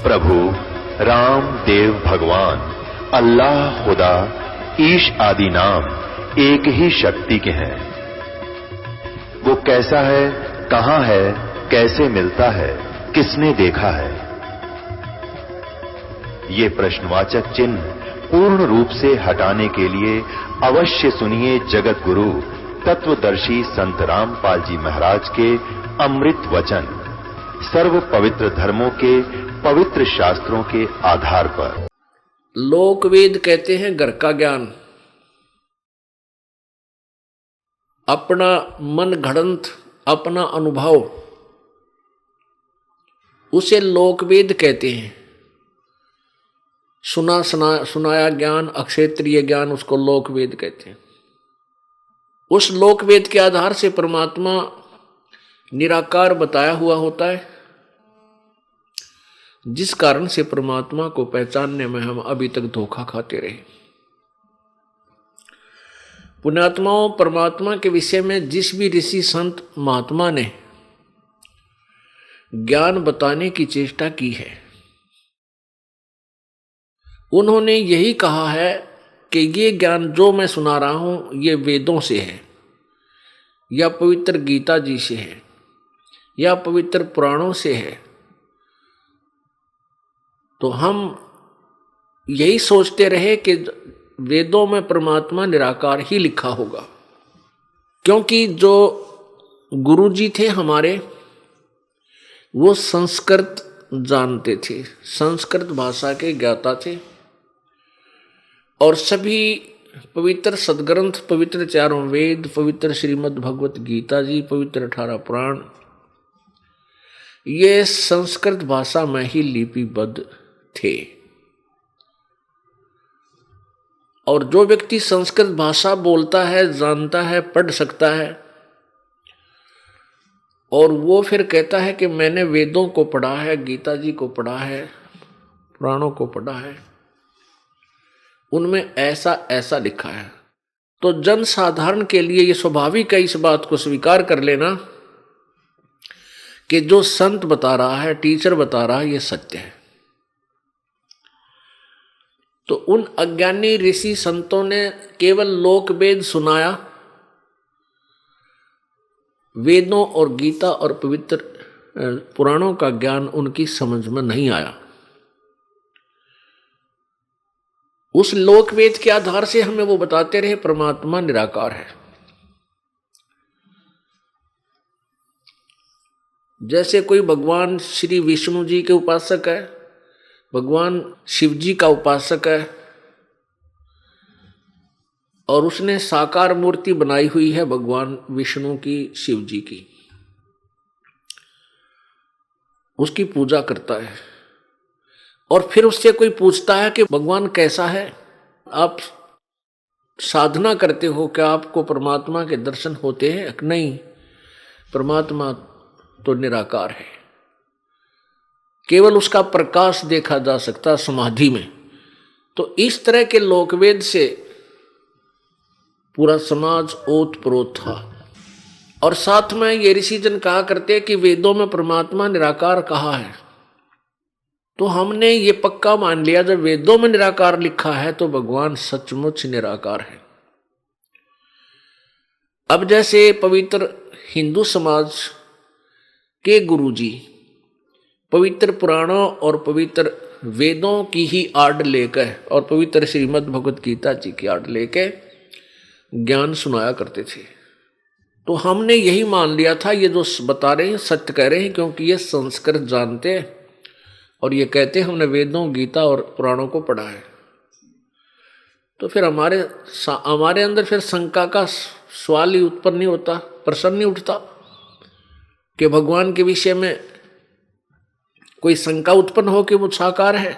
प्रभु राम देव भगवान अल्लाह खुदा ईश आदि नाम एक ही शक्ति के हैं। वो कैसा है, कहां है, कैसे मिलता है, किसने देखा है? ये प्रश्नवाचक चिन्ह पूर्ण रूप से हटाने के लिए अवश्य सुनिए जगत गुरु तत्वदर्शी संत रामपाल जी महाराज के अमृत वचन, सर्व पवित्र धर्मों के पवित्र शास्त्रों के आधार पर। लोकवेद कहते हैं घर का ज्ञान, अपना मन घड़ंत, अपना अनुभव, उसे लोकवेद कहते हैं। सुनाया ज्ञान, अक्षेत्रीय ज्ञान, उसको लोकवेद कहते हैं। उस लोकवेद के आधार से परमात्मा निराकार बताया हुआ होता है, जिस कारण से परमात्मा को पहचानने में हम अभी तक धोखा खाते रहे। पुण्यात्माओं, परमात्मा के विषय में जिस भी ऋषि संत महात्मा ने ज्ञान बताने की चेष्टा की है, उन्होंने यही कहा है कि ये ज्ञान जो मैं सुना रहा हूं ये वेदों से है, या पवित्र गीता जी से है, या पवित्र पुराणों से है। तो हम यही सोचते रहे कि वेदों में परमात्मा निराकार ही लिखा होगा, क्योंकि जो गुरु जी थे हमारे, वो संस्कृत जानते थे, संस्कृत भाषा के ज्ञाता थे, और सभी पवित्र सदग्रंथ, पवित्र चारों वेद, पवित्र श्रीमद् भगवत गीता जी, पवित्र 18 पुराण, ये संस्कृत भाषा में ही लिपिबद्ध थे। और जो व्यक्ति संस्कृत भाषा बोलता है, जानता है, पढ़ सकता है, और वो फिर कहता है कि मैंने वेदों को पढ़ा है, गीता जी को पढ़ा है, पुराणों को पढ़ा है, उनमें ऐसा ऐसा लिखा है, तो जन साधारण के लिए ये स्वाभाविक है इस बात को स्वीकार कर लेना कि जो संत बता रहा है, टीचर बता रहा है, ये सत्य है। तो उन अज्ञानी ऋषि संतों ने केवल लोकवेद सुनाया, वेदों और गीता और पवित्र पुराणों का ज्ञान उनकी समझ में नहीं आया। उस लोकवेद के आधार से हमें वो बताते रहे परमात्मा निराकार है। जैसे कोई भगवान श्री विष्णु जी के उपासक है, भगवान शिव जी का उपासक है, और उसने साकार मूर्ति बनाई हुई है भगवान विष्णु की, शिव जी की, उसकी पूजा करता है, और फिर उससे कोई पूछता है कि भगवान कैसा है, आप साधना करते हो, क्या आपको परमात्मा के दर्शन होते हैं? नहीं, परमात्मा तो निराकार है, केवल उसका प्रकाश देखा जा सकता समाधि में। तो इस तरह के लोकवेद से पूरा समाज ओत-प्रोत था, और साथ में ये ऋषिजन कहा करते कि वेदों में परमात्मा निराकार कहा है। तो हमने ये पक्का मान लिया, जब वेदों में निराकार लिखा है तो भगवान सचमुच निराकार है। अब जैसे पवित्र हिंदू समाज के गुरुजी पवित्र पुराणों और पवित्र वेदों की ही आड़ लेकर और पवित्र श्रीमद् भगवत गीता जी की आड़ लेकर ज्ञान सुनाया करते थे, तो हमने यही मान लिया था ये जो बता रहे हैं सत्य कह रहे हैं, क्योंकि ये संस्कृत जानते हैं और ये कहते हैं हमने वेदों, गीता और पुराणों को पढ़ा है। तो फिर हमारे अंदर फिर शंका का सवाल ही उत्पन्न नहीं होता, प्रश्न नहीं उठता कि भगवान के विषय में कोई शंका उत्पन्न हो कि वो साकार है।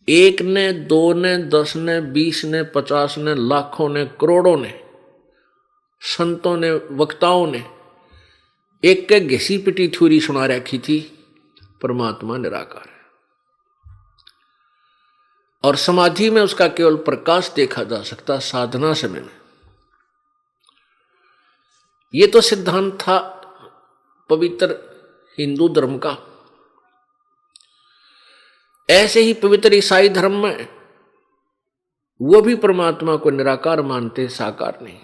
एक ने, दो ने, 10 ने, 20 ने, 50 ने, लाखों ने, करोड़ों ने, संतों ने, वक्ताओं ने एक घिसी पिटी थ्योरी सुना रखी थी, परमात्मा निराकार है, और समाधि में उसका केवल प्रकाश देखा जा सकता, साधना समय में। ये तो सिद्धांत था पवित्र हिंदू धर्म का। ऐसे ही पवित्र ईसाई धर्म में वो भी परमात्मा को निराकार मानते, साकार नहीं।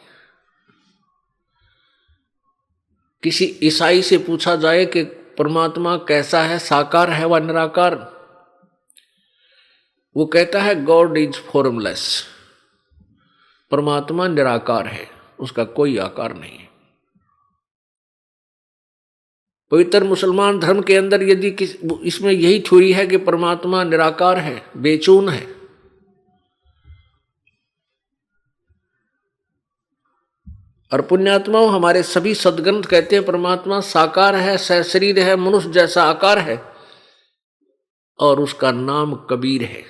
किसी ईसाई से पूछा जाए कि परमात्मा कैसा है, साकार है व निराकार, वो कहता है गॉड इज फॉर्मलेस, परमात्मा निराकार है, उसका कोई आकार नहीं है। पवित्र मुसलमान धर्म के अंदर यदि इसमें यही थ्योरी है कि परमात्मा निराकार है, बेचून है, और पुण्यात्माओं हमारे सभी सद्ग्रंथ कहते हैं परमात्मा साकार है, सशरीर है, मनुष्य जैसा आकार है, और उसका नाम कबीर है।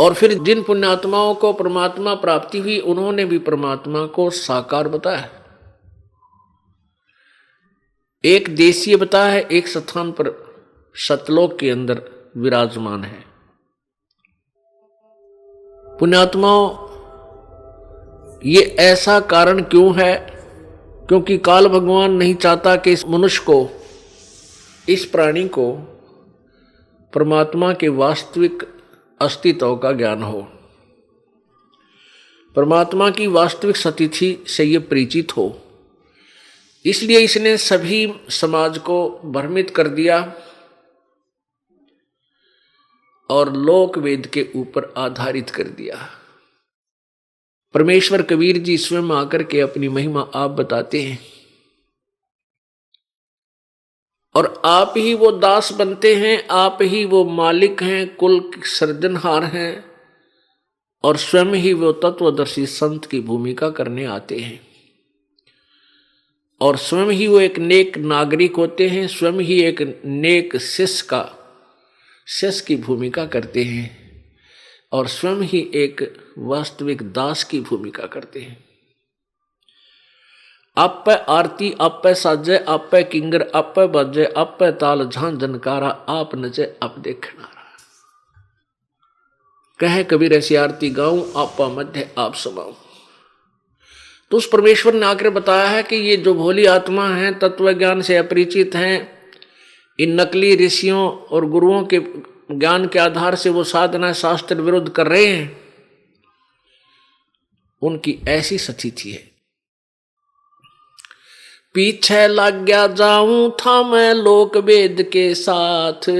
और फिर जिन पुण्यात्माओं को परमात्मा प्राप्ति हुई उन्होंने भी परमात्मा को साकार बताया। एक देशीय बताया है, एक स्थान पर सतलोक के अंदर विराजमान है। पुण्यात्माओं ये ऐसा कारण क्यों है? क्योंकि काल भगवान नहीं चाहता कि इस मनुष्य को, इस प्राणी को परमात्मा के वास्तविक अस्तित्व का ज्ञान हो, परमात्मा की वास्तविक स्थिति से ये परिचित हो। इसलिए इसने सभी समाज को भ्रमित कर दिया और लोक वेद के ऊपर आधारित कर दिया। परमेश्वर कबीर जी स्वयं आकर के अपनी महिमा आप बताते हैं, और आप ही वो दास बनते हैं, आप ही वो मालिक हैं, कुल सृजनहार हैं, और स्वयं ही वो तत्वदर्शी संत की भूमिका करने आते हैं, और स्वयं ही वो एक नेक नागरिक होते हैं, स्वयं ही एक नेक शिष्य की भूमिका करते हैं, और स्वयं ही एक वास्तविक दास की भूमिका करते हैं। आप पे आरती, आप पे साजे, आप पे किंगर, आप पे बाजे, आप पे ताल झां जनकारा, आप नचे आप देखनारा। कहे कबीर ऐसी आरती गाऊं, आपा मध्य आप समाऊं। तो उस परमेश्वर ने आकर बताया है कि ये जो भोली आत्मा है, तत्व ज्ञान से अपरिचित हैं, इन नकली ऋषियों और गुरुओं के ज्ञान के आधार से वो साधना शास्त्र विरुद्ध कर रहे हैं, उनकी ऐसी स्थिति है। पीछे लग गया जाऊं था मैं लोक वेद के साथ,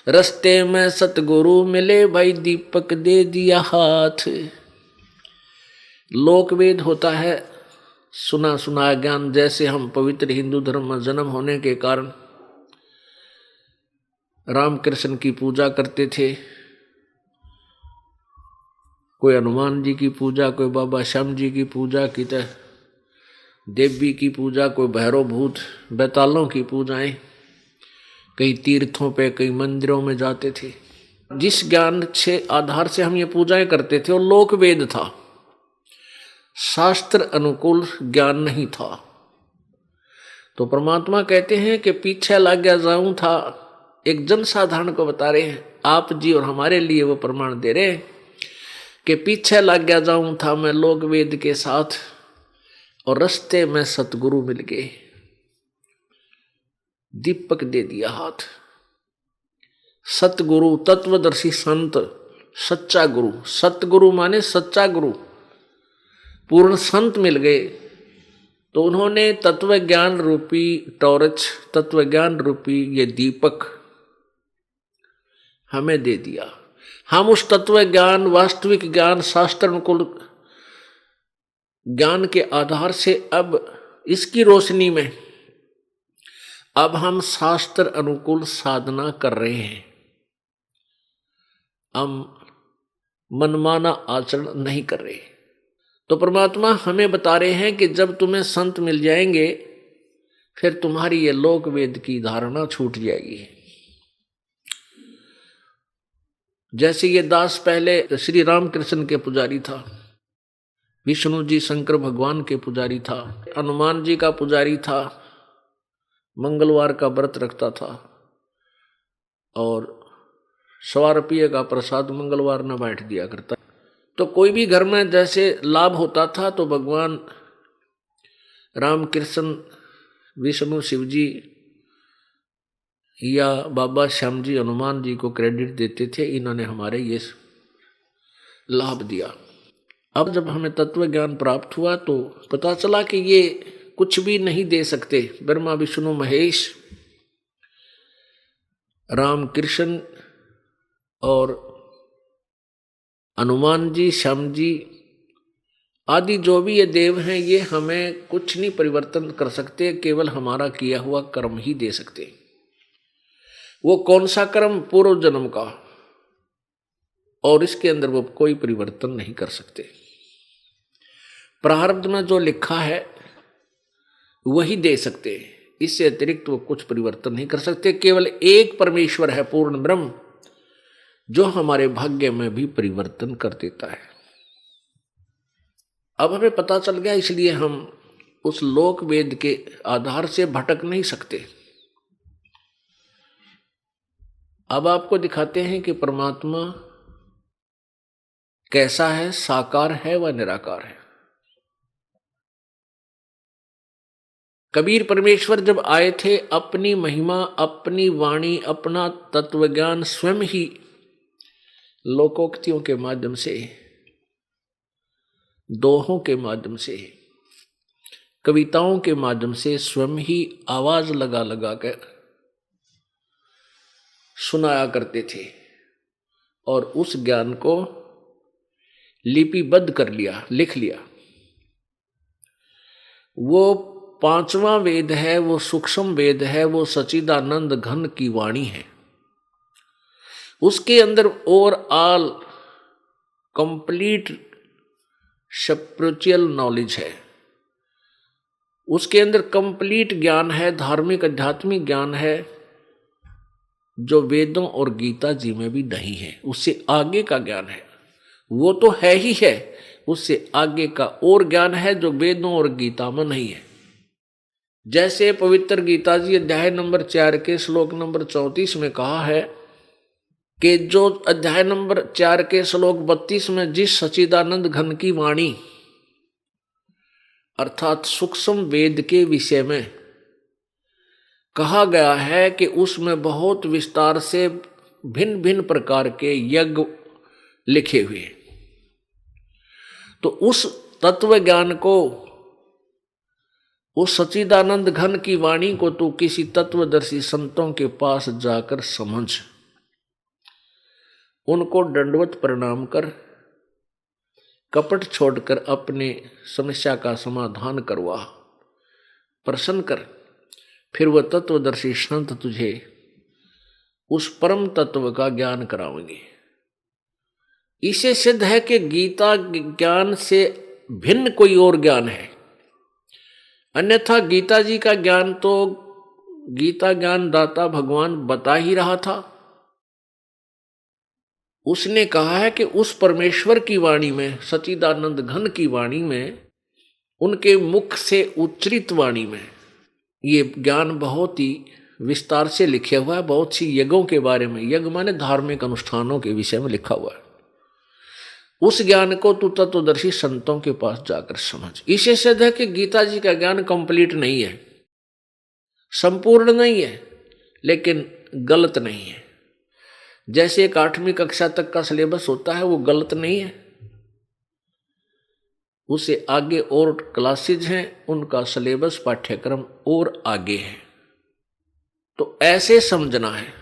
रस्ते में सतगुरु मिले भाई दीपक दे दिया हाथ। लोक वेद होता है सुना सुना ज्ञान। जैसे हम पवित्र हिंदू धर्म में जन्म होने के कारण रामकृष्ण की पूजा करते थे, कोई हनुमान जी की पूजा, कोई बाबा श्याम जी की पूजा की, देवी की पूजा, कोई भैरव भूत बैतालों की पूजाएं, कई तीर्थों पे कई मंदिरों में जाते थे। जिस ज्ञान से आधार से हम ये पूजाएं करते थे वो लोक वेद था, शास्त्र अनुकूल ज्ञान नहीं था। तो परमात्मा कहते हैं कि पीछे लग गया जाऊं था, एक जन साधारण को बता रहे हैं आप जी, और हमारे लिए वो प्रमाण दे रहे हैं कि पीछे लग गया जाऊं था मैं लोक वेद के साथ, और रस्ते में सतगुरु मिल गए, दीपक दे दिया हाथ। सतगुरु तत्वदर्शी संत, सच्चा गुरु, सतगुरु माने सच्चा गुरु, पूर्ण संत मिल गए। तो उन्होंने तत्व ज्ञान रूपी टॉर्च, तत्व ज्ञान रूपी ये दीपक हमें दे दिया। हम उस तत्व ज्ञान, वास्तविक ज्ञान, शास्त्र अनुकूल ज्ञान के आधार से अब इसकी रोशनी में अब हम शास्त्र अनुकूल साधना कर रहे हैं। हम मनमाना आचरण नहीं कर रहे। तो परमात्मा हमें बता रहे हैं कि जब तुम्हें संत मिल जाएंगे फिर तुम्हारी ये लोक वेद की धारणा छूट जाएगी। जैसे ये दास पहले श्री रामकृष्ण के पुजारी था, विष्णु जी शंकर भगवान के पुजारी था, हनुमान जी का पुजारी था, मंगलवार का व्रत रखता था, और 100 रुपये का प्रसाद मंगलवार न बांट दिया करता। तो कोई भी घर में जैसे लाभ होता था तो भगवान रामकृष्ण विष्णु शिव जी या बाबा श्याम जी हनुमान जी को क्रेडिट देते थे, इन्होंने हमारे ये लाभ दिया। अब जब हमें तत्व ज्ञान प्राप्त हुआ तो पता चला कि ये कुछ भी नहीं दे सकते। ब्रह्मा विष्णु महेश, राम कृष्ण और हनुमान जी, श्याम जी आदि जो भी ये देव हैं, ये हमें कुछ नहीं परिवर्तन कर सकते, केवल हमारा किया हुआ कर्म ही दे सकते। वो कौन सा कर्म? पूर्व जन्म का, और इसके अंदर वो कोई परिवर्तन नहीं कर सकते। प्रारब्ध में जो लिखा है वही दे सकते, इससे अतिरिक्त वो कुछ परिवर्तन नहीं कर सकते। केवल एक परमेश्वर है, पूर्ण ब्रह्म, जो हमारे भाग्य में भी परिवर्तन कर देता है। अब हमें पता चल गया, इसलिए हम उस लोक वेद के आधार से भटक नहीं सकते। अब आपको दिखाते हैं कि परमात्मा कैसा है, साकार है व निराकार है। कबीर परमेश्वर जब आए थे, अपनी महिमा, अपनी वाणी, अपना तत्वज्ञान स्वयं ही लोकोक्तियों के माध्यम से, दोहों के माध्यम से, कविताओं के माध्यम से स्वयं ही आवाज लगा लगा कर सुनाया करते थे, और उस ज्ञान को लिपिबद्ध कर लिया, लिख लिया। वो पांचवा वेद है, वो सूक्ष्म वेद है, वो सच्चिदानंद घन की वाणी है। उसके अंदर ओवरऑल कंप्लीट स्पिरिचुअल नॉलेज है, उसके अंदर कंप्लीट ज्ञान है, धार्मिक आध्यात्मिक ज्ञान है, जो वेदों और गीता जी में भी नहीं है। उससे आगे का ज्ञान है, वो तो है ही है, उससे आगे का और ज्ञान है जो वेदों और गीता में नहीं है। जैसे पवित्र गीता जी अध्याय नंबर 4 के श्लोक नंबर 34 में कहा है कि जो अध्याय नंबर 4 के श्लोक 32 में जिस सच्चिदानंद घन की वाणी अर्थात सूक्ष्म वेद के विषय में कहा गया है कि उसमें बहुत विस्तार से भिन्न भिन्न प्रकार के यज्ञ लिखे हुए, तो उस तत्व ज्ञान को, उस सच्चिदानंद घन की वाणी को तू किसी तत्वदर्शी संतों के पास जाकर समझ, उनको दंडवत प्रणाम कर, कपट छोड़कर अपने समस्या का समाधान करवा, प्रसन्न कर, फिर वह तत्वदर्शी संत तुझे उस परम तत्व का ज्ञान करावेंगे। इसे सिद्ध है कि गीता ज्ञान से भिन्न कोई और ज्ञान है, अन्यथा गीता जी का ज्ञान तो गीता ज्ञान दाता भगवान बता ही रहा था। उसने कहा है कि उस परमेश्वर की वाणी में, सच्चिदानंद घन की वाणी में, उनके मुख से उच्चरित वाणी में ये ज्ञान बहुत ही विस्तार से लिखा हुआ है। बहुत सी यज्ञों के बारे में, यज्ञ माने धार्मिक अनुष्ठानों के विषय में लिखा हुआ है। उस ज्ञान को तू तत्वदर्शी संतों के पास जाकर समझ। इसे सिद्ध है कि गीता जी का ज्ञान कंप्लीट नहीं है, संपूर्ण नहीं है, लेकिन गलत नहीं है। जैसे एक 8वीं कक्षा तक का सिलेबस होता है, वो गलत नहीं है, उससे आगे और क्लासेज हैं, उनका सिलेबस पाठ्यक्रम और आगे है, तो ऐसे समझना है।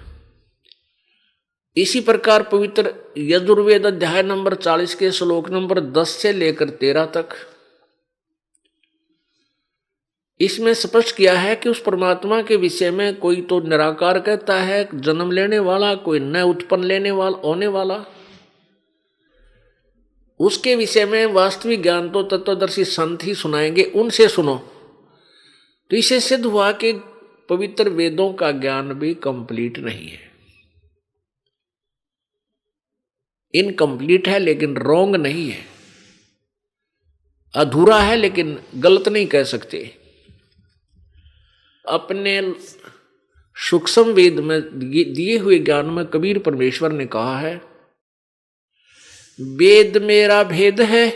इसी प्रकार पवित्र यजुर्वेद अध्याय नंबर 40 के श्लोक नंबर 10 से लेकर 13 तक इसमें स्पष्ट किया है कि उस परमात्मा के विषय में कोई तो निराकार कहता है, जन्म लेने वाला, कोई न उत्पन्न लेने वाला, होने वाला। उसके विषय में वास्तविक ज्ञान तो तत्वदर्शी संत ही सुनाएंगे, उनसे सुनो। तो इसे सिद्ध हुआ कि पवित्र वेदों का ज्ञान भी कंप्लीट नहीं है, इनकम्प्लीट है, लेकिन रॉन्ग नहीं है, अधूरा है, लेकिन गलत नहीं कह सकते। अपने सूक्ष्म वेद में दिए हुए ज्ञान में कबीर परमेश्वर ने कहा है, वेद मेरा भेद है,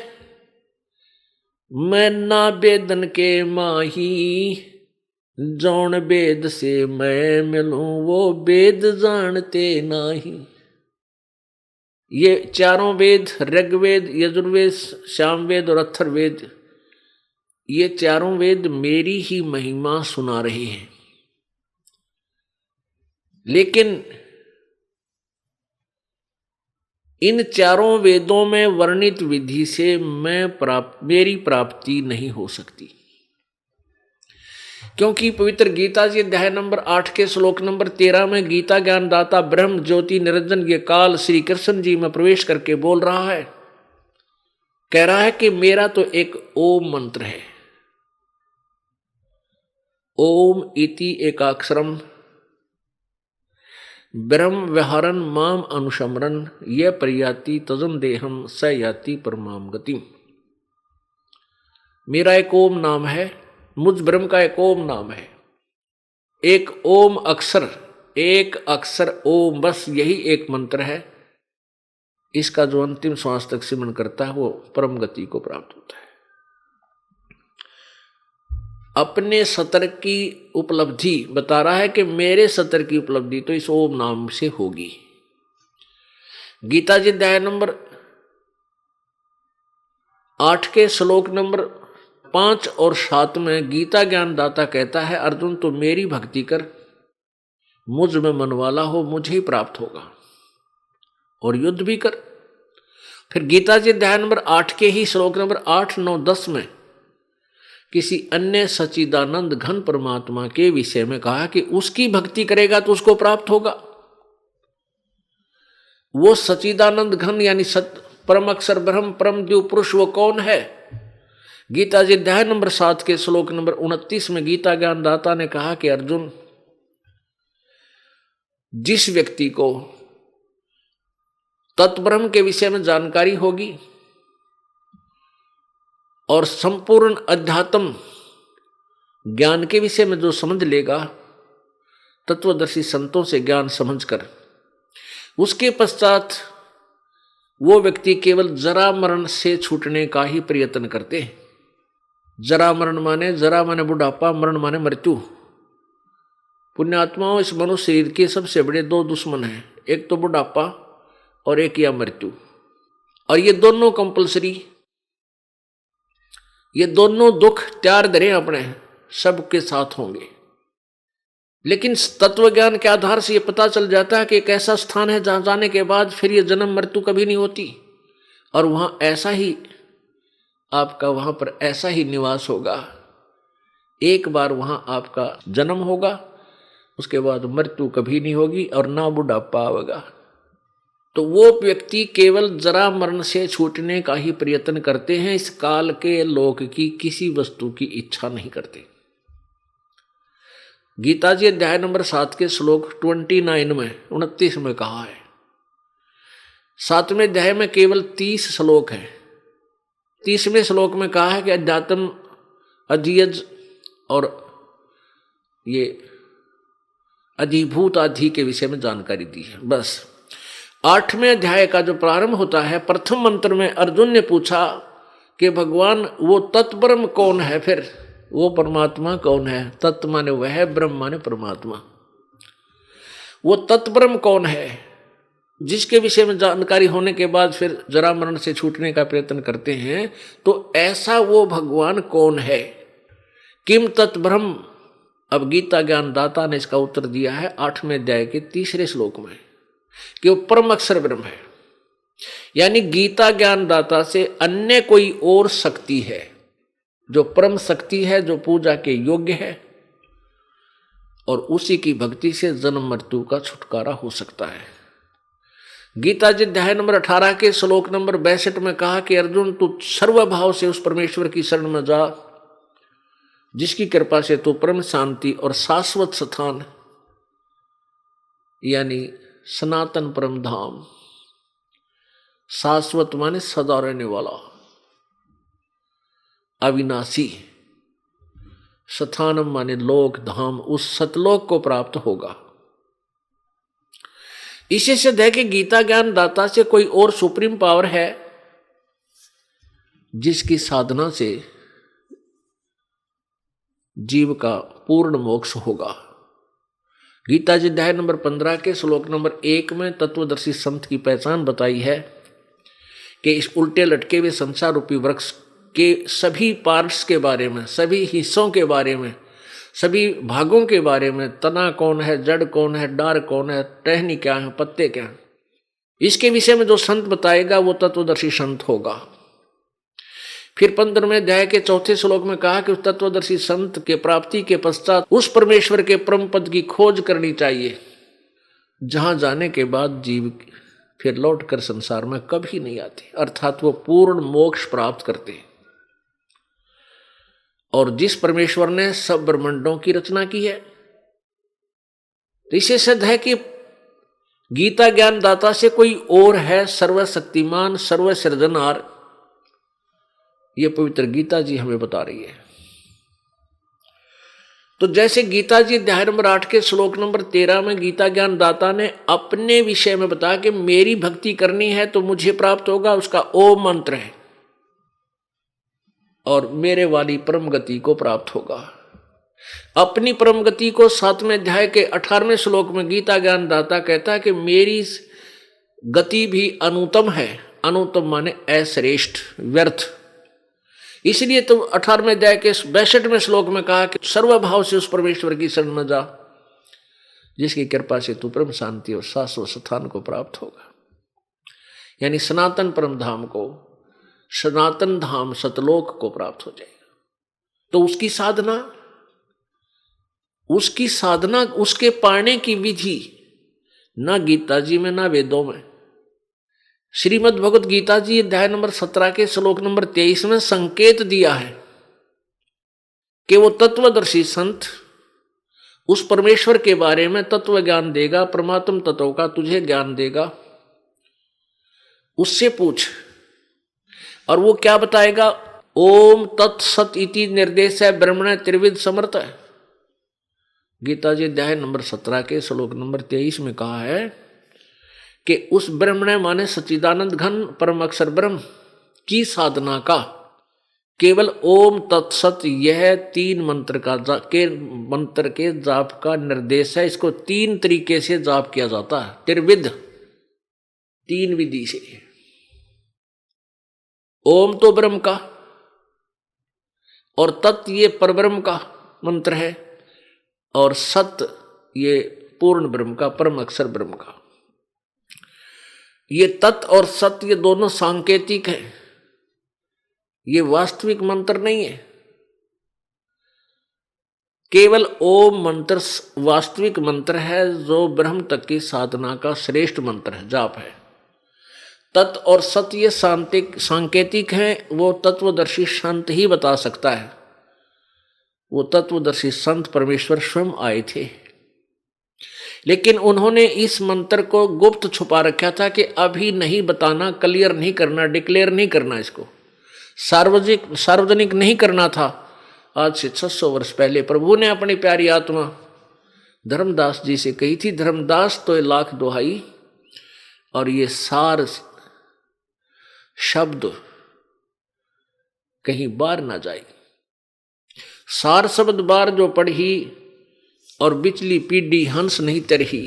मैं ना वेदन के माही, जौन वेद से मैं मिलूं वो वेद जानते नहीं। ये चारों वेद, ऋग्वेद, यजुर्वेद, सामवेद और अथर्ववेद, ये चारों वेद मेरी ही महिमा सुना रहे हैं। लेकिन इन चारों वेदों में वर्णित विधि से मेरी प्राप्ति नहीं हो सकती, क्योंकि पवित्र गीता जी अध्याय नंबर 8 के श्लोक नंबर 13 में गीता ज्ञानदाता ब्रह्म ज्योति निरंजन ये काल श्री कृष्ण जी में प्रवेश करके बोल रहा है, कह रहा है कि मेरा तो एक ओम मंत्र है। ओम इति एकाक्षरम ब्रह्म व्यवहारन माम अनुशमरन ये प्रयाति तजन देहम स याति परमाम गति। मेरा एक ओम नाम है, मुझ ब्रह्म का एक ओम नाम है। एक ओम अक्षर, एक अक्षर ओम, बस यही एक मंत्र है। इसका जो अंतिम श्वास तक सिमरण करता है वो परम गति को प्राप्त होता है। अपने सतर की उपलब्धि बता रहा है कि मेरे सतर की उपलब्धि तो इस ओम नाम से होगी। गीता जी अध्याय नंबर 8 के श्लोक नंबर 5 और 7 में गीता ज्ञानदाता कहता है, अर्जुन तो मेरी भक्ति कर, मुझ में मन वाला हो, मुझे ही प्राप्त होगा, और युद्ध भी कर। फिर गीता जी अध्याय नंबर 8 के ही श्लोक नंबर 8, 9, 10 में किसी अन्य सच्चिदानंद घन परमात्मा के विषय में कहा कि उसकी भक्ति करेगा तो उसको प्राप्त होगा। वो सच्चिदानंद घन यानी परम अक्षर ब्रह्म परम द्यू पुरुष वो कौन है? गीता जी अध्याय नंबर 7 के श्लोक नंबर 29 में गीता ज्ञानदाता ने कहा कि अर्जुन, जिस व्यक्ति को तत्ब्रह्म के विषय में जानकारी होगी और संपूर्ण अध्यात्म ज्ञान के विषय में जो समझ लेगा तत्वदर्शी संतों से ज्ञान समझकर, उसके पश्चात वो व्यक्ति केवल जरा मरण से छूटने का ही प्रयत्न करते हैं। जरा माने बुढ़ापा, मरण माने मृत्यु। पुण्यात्माओं, इस मनुष्य शरीर के सबसे बड़े 2 दुश्मन हैं, एक तो बुढ़ापा और एक या मृत्यु। और ये दोनों कंपलसरी, ये दोनों दुख त्यार धरे अपने सबके साथ होंगे। लेकिन तत्व ज्ञान के आधार से ये पता चल जाता है कि एक ऐसा स्थान है जहां जाने के बाद फिर ये जन्म मृत्यु कभी नहीं होती, और वहां ऐसा ही आपका वहां पर ऐसा ही निवास होगा। एक बार वहां आपका जन्म होगा, उसके बाद मृत्यु कभी नहीं होगी और ना बुढ़ापा आएगा। तो वो व्यक्ति केवल जरा मरण से छूटने का ही प्रयत्न करते हैं, इस काल के लोक की किसी वस्तु की इच्छा नहीं करते। गीता जी अध्याय नंबर 7 के श्लोक 29 में कहा है। 7वें अध्याय में केवल 30 श्लोक है। 30वें श्लोक में कहा है कि अध्यात्म अधियज और ये अधिभूत आदि के विषय में जानकारी दी है। बस 8वें अध्याय का जो प्रारंभ होता है, प्रथम मंत्र में अर्जुन ने पूछा कि भगवान वो तत्ब्रह्म कौन है, फिर वो परमात्मा कौन है? तत्व माने वह, ब्रह्म माने परमात्मा। वो तत्ब्रह्म कौन है जिसके विषय में जानकारी होने के बाद फिर जरा मरण से छूटने का प्रयत्न करते हैं? तो ऐसा वो भगवान कौन है? किम तत्ब्रह्म? अब गीता ज्ञानदाता ने इसका उत्तर दिया है 8वें अध्याय के 3 श्लोक में कि वो परम अक्षर ब्रह्म है। यानी गीता ज्ञानदाता से अन्य कोई और शक्ति है जो परम शक्ति है, जो पूजा के योग्य है, और उसी की भक्ति से जन्म मृत्यु का छुटकारा हो सकता है। गीता जी अध्याय नंबर 18 के श्लोक नंबर 62 में कहा कि अर्जुन, तू सर्वभाव से उस परमेश्वर की शरण में जा जिसकी कृपा से तू परम शांति और शाश्वत स्थान यानी सनातन परम धाम, शाश्वत माने सदा रहने वाला, अविनाशी, स्थानम माने लोक धाम, उस सतलोक को प्राप्त होगा। इसी से है कि गीता ज्ञान दाता से कोई और सुप्रीम पावर है जिसकी साधना से जीव का पूर्ण मोक्ष होगा। गीता जी अध्याय नंबर 15 के श्लोक नंबर 1 में तत्वदर्शी संत की पहचान बताई है कि इस उल्टे लटके हुए संसार रूपी वृक्ष के सभी पार्ट्स के बारे में, सभी हिस्सों के बारे में, सभी भागों के बारे में, तना कौन है, जड़ कौन है, डार कौन है, टहनी क्या है, पत्ते क्या है, इसके विषय में जो संत बताएगा वो तत्वदर्शी संत होगा। फिर 15वें अध्याय के 4 श्लोक में कहा कि उस तत्वदर्शी संत के प्राप्ति के पश्चात उस परमेश्वर के परम पद की खोज करनी चाहिए, जहां जाने के बाद जीव फिर लौट कर संसार में कभी नहीं आते, अर्थात वो पूर्ण मोक्ष प्राप्त करते हैं। और जिस परमेश्वर ने सब ब्रह्मांडों की रचना की है, तो इसे सिद्ध है कि गीता ज्ञान दाता से कोई और है सर्वशक्तिमान, सर्वसृजनहार। ये पवित्र गीता जी हमें बता रही है। तो जैसे गीता जी अध्याय नंबर 8 के श्लोक नंबर 13 में गीता ज्ञान दाता ने अपने विषय में बताया कि मेरी भक्ति करनी है तो मुझे प्राप्त होगा, उसका ओम मंत्र है, और मेरे वाली परम गति को प्राप्त होगा। अपनी परम गति को 7वें अध्याय के 18वें श्लोक में गीता ज्ञान दाता कहता है कि मेरी गति भी अनुत्तम है। अनुत्तम माने अश्रेष्ठ, व्यर्थ। इसलिए तो 18वें अध्याय के 62वें श्लोक में कहा कि सर्वभाव से उस परमेश्वर की शरण में जा, जिसकी कृपा से तू परम शांति और शाश्वत स्थान को प्राप्त होगा, यानी सनातन परम धाम को, सनातन धाम सतलोक को प्राप्त हो जाएगा। तो उसकी साधना उसके पाने की विधि ना गीता जी में ना वेदों में। श्रीमद् भगवत गीता जी अध्याय नंबर 17 के श्लोक नंबर 23 में संकेत दिया है कि वो तत्वदर्शी संत उस परमेश्वर के बारे में तत्व ज्ञान देगा, परमात्म तत्व का तुझे ज्ञान देगा। उससे पूछ, और वो क्या बताएगा? ओम तत्सत इति निर्देश है ब्रह्मण त्रिविध समर्थ है। गीता जी अध्याय नंबर 17 के श्लोक नंबर 23 में कहा है कि उस ब्रह्मण माने सच्चिदानंद घन परम अक्षर ब्रह्म की साधना का केवल ओम तत्सत यह 3 मंत्र के जाप का निर्देश है। इसको 3 तरीके से जाप किया जाता है, त्रिविध, 3 विधि से। ओम तो ब्रह्म का, और तत् ये परब्रह्म का मंत्र है, और सत ये पूर्ण ब्रह्म का, परम अक्षर ब्रह्म का। ये तत् और सत्य ये दोनों सांकेतिक हैं, ये वास्तविक मंत्र नहीं है। केवल ओम मंत्र वास्तविक मंत्र है, जो ब्रह्म तक की साधना का श्रेष्ठ मंत्र है, जाप है। तत् और सत्य ये सांकेतिक हैं, वो तत्वदर्शी संत ही बता सकता है। वो तत्वदर्शी संत परमेश्वर स्वयं आए थे, लेकिन उन्होंने इस मंत्र को गुप्त छुपा रखा था कि अभी नहीं बताना, क्लियर नहीं करना, डिक्लेयर नहीं करना, इसको सार्वजनिक नहीं करना था। आज से 600 वर्ष पहले प्रभु ने अपनी प्यारी आत्मा धर्मदास जी से कही थी, धर्मदास तो 1,00,000 दोहाई और ये सार शब्द कहीं बार ना जाए। सार शब्द बार जो पढ़ी और बिचली पीढ़ी हंस नहीं तरही।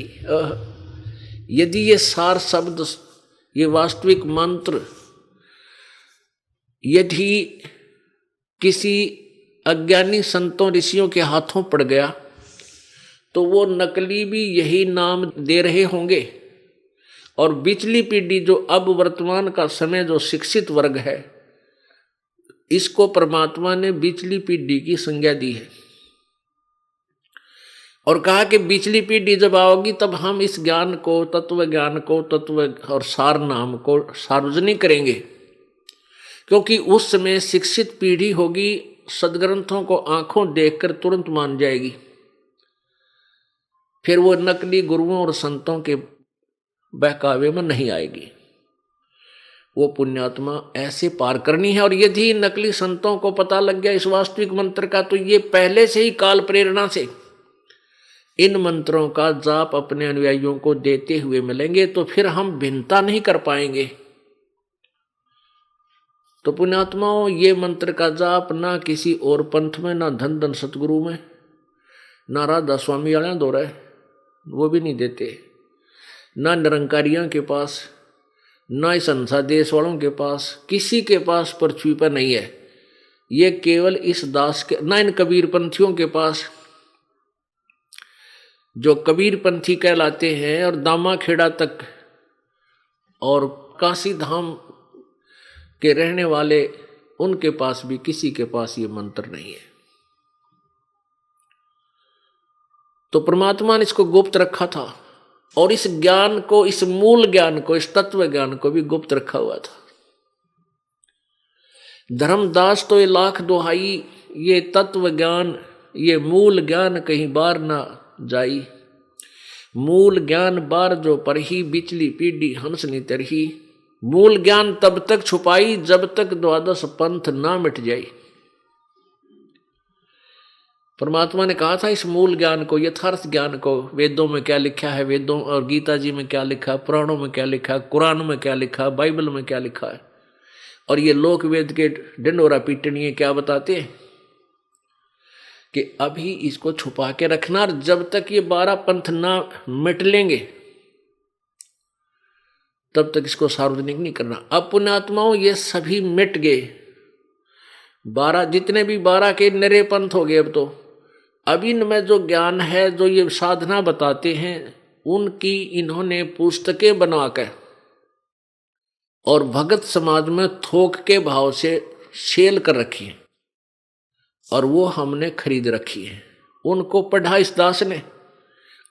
यदि ये सार शब्द, ये वास्तविक मंत्र यदि किसी अज्ञानी संतों ऋषियों के हाथों पड़ गया तो वो नकली भी यही नाम दे रहे होंगे, और बिचली पीढ़ी जो अब वर्तमान का समय जो शिक्षित वर्ग है, इसको परमात्मा ने बिचली पीढ़ी की संज्ञा दी है और कहा कि बिचली पीढ़ी जब आओगी तब हम इस ज्ञान को, तत्व ज्ञान को, तत्व और सार नाम को सार्वजनिक करेंगे, क्योंकि उस समय शिक्षित पीढ़ी होगी, सदग्रंथों को आंखों देखकर तुरंत मान जाएगी। फिर वो नकली गुरुओं और संतों के बहकावे में नहीं आएगी। वो पुण्यात्मा ऐसे पार करनी है। और यदि नकली संतों को पता लग गया इस वास्तविक मंत्र का, तो ये पहले से ही काल प्रेरणा से इन मंत्रों का जाप अपने अनुयायियों को देते हुए मिलेंगे, तो फिर हम भिन्नता नहीं कर पाएंगे। तो पुण्यात्माओं, ये मंत्र का जाप ना किसी और पंथ में, ना धन धन सतगुरु में, ना राधा स्वामी वाले दो रहे, वो भी नहीं देते, ना निरंकारियों के पास, ना इस संसार देश वालों के पास, किसी के पास पृथ्वी पर नहीं है। ये केवल इस दास के, ना इन कबीर पंथियों के पास, जो कबीर पंथी कहलाते हैं, और दामा खेड़ा तक और काशी धाम के रहने वाले, उनके पास भी किसी के पास ये मंत्र नहीं है। तो परमात्मा ने इसको गुप्त रखा था, और इस ज्ञान को, इस मूल ज्ञान को, इस तत्व ज्ञान को भी गुप्त रखा हुआ था। धर्मदास तो ये लाख दुहाई, ये तत्व ज्ञान, ये मूल ज्ञान कहीं बार ना जाई, मूल ज्ञान बार जो पर ही बिचली पीढ़ी हंस नी तरही। मूल ज्ञान तब तक छुपाई जब तक द्वादश पंथ ना मिट जाई। परमात्मा ने कहा था इस मूल ज्ञान को, यथार्थ ज्ञान को, वेदों में क्या लिखा है, वेदों और गीता जी में क्या लिखा है, पुराणों में क्या लिखा है, कुरान में क्या लिखा है, बाइबल में क्या लिखा है, और ये लोक वेद के डंडोरा पीटनिए क्या बताते हैं कि अभी इसको छुपा के रखना, और जब तक ये 12 पंथ ना मिट लेंगे तब तक इसको सार्वजनिक नहीं करना। अब पुण्यात्माओं ये सभी मिट गए, 12 जितने भी 12 के नरे पंथ हो गए। अब इनमें जो ज्ञान है, जो ये साधना बताते हैं, उनकी इन्होंने पुस्तकें बनवाकर और भगत समाज में थोक के भाव से सेल कर रखी है, और वो हमने खरीद रखी है। उनको पढ़ा इस दास ने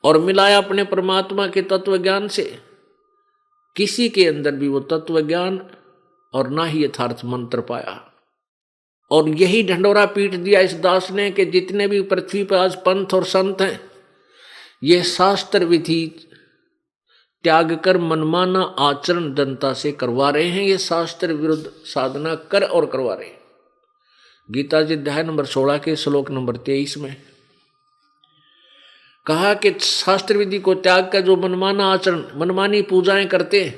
और मिलाया अपने परमात्मा के तत्व ज्ञान से। किसी के अंदर भी वो तत्व ज्ञान और ना ही यथार्थ मंत्र पाया, और यही ढंडोरा पीट दिया इस दास ने कि जितने भी पृथ्वी पर आज पंथ और संत हैं, ये शास्त्र विधि त्याग कर मनमाना आचरण जनता से करवा रहे हैं। ये शास्त्र विरुद्ध साधना कर और करवा रहे हैं। गीता जी अध्याय नंबर 16 के श्लोक नंबर 23 में कहा कि शास्त्र विधि को त्याग कर जो मनमाना आचरण, मनमानी पूजाएं करते हैं,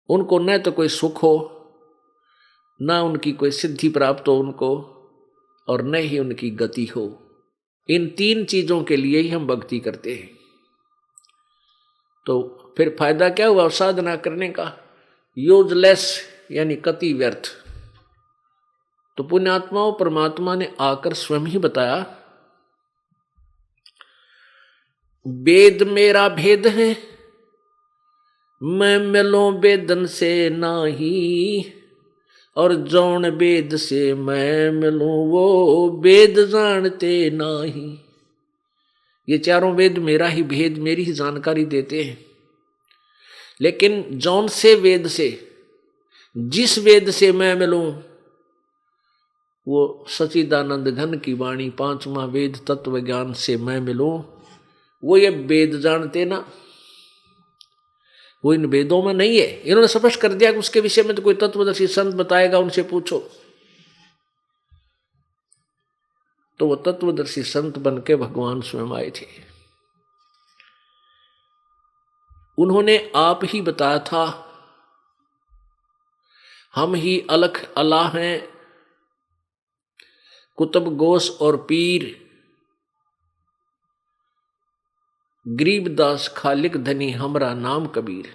उनको न तो कोई सुख हो, ना उनकी कोई सिद्धि प्राप्त हो उनको, और न ही उनकी गति हो। इन 3 चीजों के लिए ही हम भक्ति करते हैं। तो फिर फायदा क्या हुआ साधना करने का? यूजलेस, यानी कति व्यर्थ। तो पुण्यात्माओं, परमात्मा ने आकर स्वयं ही बताया, वेद मेरा भेद है, मैं मिलूं वेदन से नाही, और जौन वेद से मैं मिलूं वो वेद जानते नाही। ये चारों वेद मेरा ही भेद, मेरी ही जानकारी देते हैं। लेकिन जौन से वेद से, जिस वेद से मैं मिलूं, वो सच्चिदानंद घन की वाणी 5वां वेद तत्व ज्ञान से मैं मिलूं, वो ये वेद जानते ना, वो इन वेदों में नहीं है। इन्होंने स्पष्ट कर दिया कि उसके विषय में तो कोई तत्वदर्शी संत बताएगा, उनसे पूछो। तो वो तत्वदर्शी संत बन के भगवान स्वयं आए थे। उन्होंने आप ही बताया था, हम ही अलख अल्लाह हैं, कुतुब गोस और पीर, गरीबदास खालिक धनी हमरा नाम कबीर।